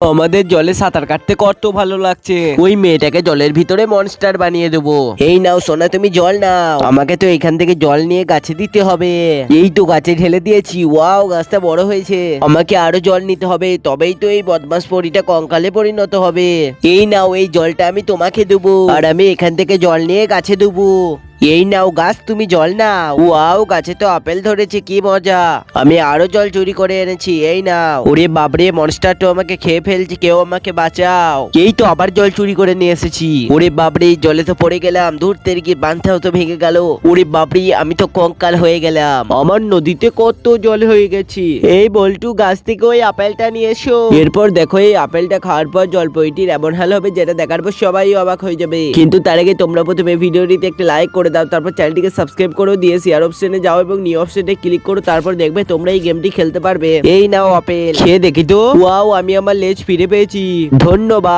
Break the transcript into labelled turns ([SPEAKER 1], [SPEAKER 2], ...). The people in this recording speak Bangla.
[SPEAKER 1] আমাদের জলে সাঁতার কাটতে কত ভালো লাগছে। ওই মেয়েটাকে জলের ভিতরে মনস্টার বানিয়ে দেবো। এই নাও সোনা, তুমি জল নাও। আমাকে তো এখান থেকে জল নিয়ে গাছে দিতে হবে। এই তো গাছে ঢেলে দিয়েছি। ওয়াও, গাছটা বড় হয়েছে। আমাকে আরো জল নিতে হবে, তবেই তো এই বদমাস পরীটা কঙ্কালে পরিণত হবে। এই নাও, এই জলটা আমি তোমাকে দেবো, আর আমি এখান থেকে জল নিয়ে গাছে দেবো। এই নাও গাছ, তুমি জল নাও। ওয়াও, গাছে তো আপেল ধরেছে, কি মজা। আমি আরো জল চুরি করে এনেছি, এই নাও। ওরে বাবরে, মনস্টার তো আমাকে খেয়ে ফেলছে, কেউ আমাকে বাঁচাও। এই তো আবার জল চুরি করে নিয়ে এসেছি। ওরে বাবরে, জলে তো পড়ে গেলাম। দূর থেকে গিয়ে বাঁধটাও তো ভেঙে গেল। ওরে বাবরে, আমি তো কঙ্কাল হয়ে গেলাম। আমার নদীতে কত জল হয়ে গেছি। এই বল্টু, গাছ থেকে ওই আপেলটা নিয়ে এসো। এরপর দেখো, এই আপেলটা খাওয়ার পর জলপরীটির এমন হাল হবে যেটা দেখার পর সবাই অবাক হয়ে যাবে। কিন্তু তার আগে তোমরা প্রথমে ভিডিওটিতে একটা লাইক করে দাও, তারপর চ্যানেলটিকে সাবস্ক্রাইব করো, দিয়ে শেয়ার অপশনে যাও এবং নিউ অপশনে ক্লিক করো। তারপর দেখবে তোমরা এই গেমটি খেলতে পারবে। এই নাও আপেল, খেয়ে দেখি তো। ওয়াও, আমি আমার লেজ ফিরে পেয়েছি। ধন্যবাদ।